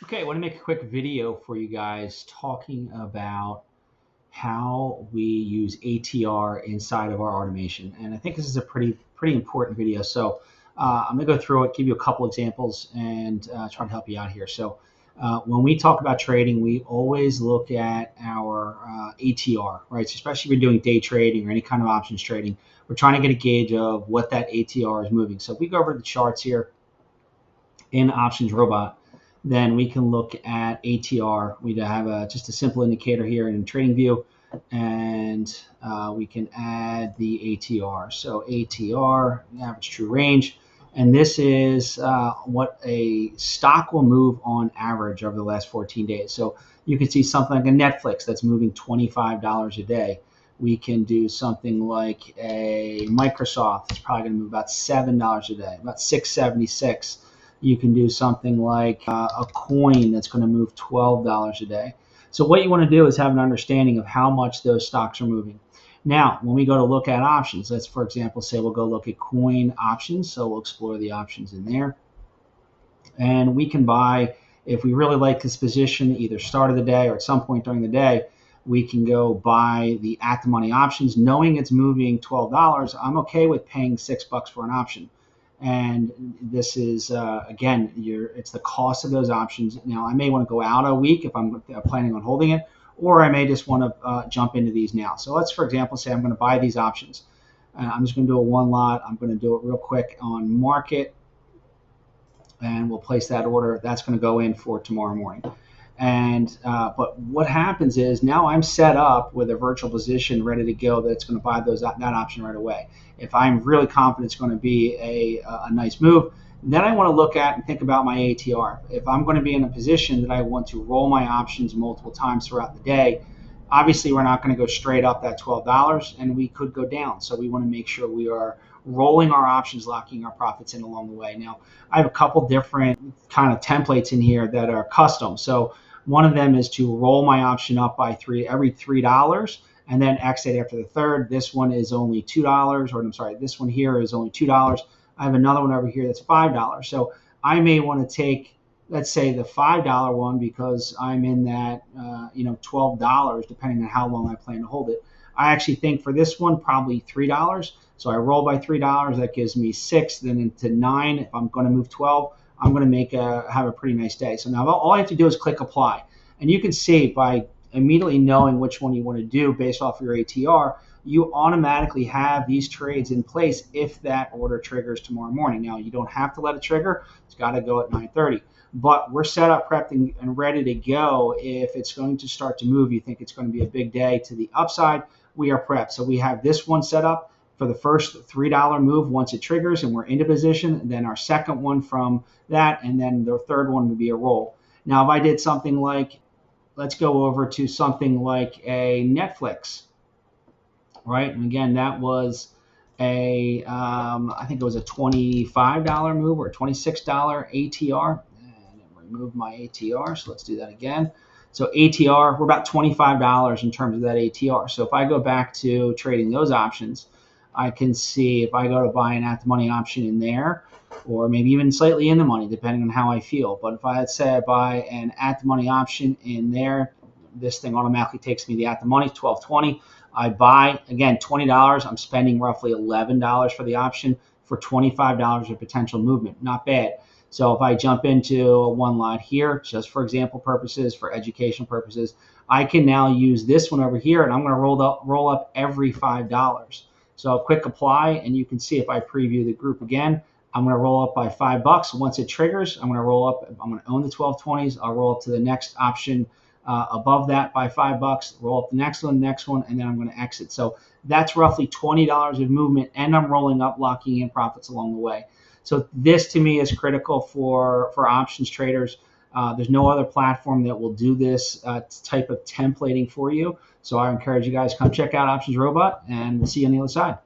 Okay, I want to make a quick video for you guys talking about how we use ATR inside of our automation. And I think this is a pretty important video. So I'm going to go through it, give you a couple examples, and try to help you out here. So when we talk about trading, we always look at our ATR, right? So especially if you're doing day trading or any kind of options trading, we're trying to get a gauge of what that ATR is moving. So if we go over the charts here in Options Robot, then we can look at ATR. We have just a simple indicator here in trading view, and we can add the ATR. So ATR, average true range, and this is what a stock will move on average over the last 14 days. So you can see something like a Netflix that's moving $25 a day. We can do something like a Microsoft. It's probably going to move about $7 a day, about $6.76. You can do something like a coin that's going to move $12 a day. So what you want to do is have an understanding of how much those stocks are moving. Now, when we go to look at options, let's, for example, say we'll go look at coin options. So we'll explore the options in there. And we can buy, if we really like this position, either start of the day or at some point during the day, we can go buy the at the money options. Knowing it's moving $12, I'm okay with paying $6 for an option. And this is, again, it's the cost of those options. Now, I may want to go out a week if I'm planning on holding it, or I may just want to jump into these now. So let's, for example, say I'm going to buy these options. I'm just going to do a one lot. I'm going to do it real quick on market, and we'll place that order. That's going to go in for tomorrow morning. And but what happens is now I'm set up with a virtual position ready to go that's going to buy that option right away. If I'm really confident it's going to be a nice move, then I want to look at and think about my ATR. If I'm going to be in a position that I want to roll my options multiple times throughout the day, obviously we're not going to go straight up that $12, and we could go down. So we want to make sure we are rolling our options, locking our profits in along the way. Now, I have a couple different kind of templates in here that are custom. So one of them is to roll my option up by every $3 and then exit after the third. This one is only $2, or I'm sorry, this one here is only $2. I have another one over here that's $5. So I may want to take, let's say, the $5 one because I'm in that $12, depending on how long I plan to hold it. I actually think for this one probably $3. So I roll by $3. That gives me 6, then into 9. If I'm going to move 12, I'm going to have a pretty nice day. So now all I have to do is click apply. And you can see by immediately knowing which one you want to do based off your ATR, you automatically have these trades in place if that order triggers tomorrow morning. Now, you don't have to let it trigger. It's got to go at 9:30. But we're set up, prepped, and ready to go. If it's going to start to move, you think it's going to be a big day to the upside, we are prepped. So we have this one set up for the first $3 move once it triggers and we're into position, and then our second one from that, and then the third one would be a roll. Now, if I did something like, let's go over to something like a Netflix, right? And again, that was I think it was a $25 move or a $26 ATR. And remove my ATR, so let's do that again. So ATR, we're about $25 in terms of that ATR. So if I go back to trading those options, I can see if I go to buy an at the money option in there, or maybe even slightly in the money, depending on how I feel. But if let's say I buy an at the money option in there, this thing automatically takes me the at the money, 12.20. I buy, again, $20. I'm spending roughly $11 for the option for $25 of potential movement. Not bad. So if I jump into a one lot here, just for example purposes, for education purposes, I can now use this one over here, and I'm going to roll up every $5. So quick apply, and you can see if I preview the group again, I'm going to roll up by $5. Once it triggers, I'm going to roll up. I'm going to own the 1220s. I'll roll up to the next option above that by $5. Roll up the next one, and then I'm going to exit. So that's roughly $20 of movement, and I'm rolling up, locking in profits along the way. So this to me is critical for options traders. There's no other platform that will do this type of templating for you. So I encourage you guys, come check out Options Robot, and we'll see you on the other side.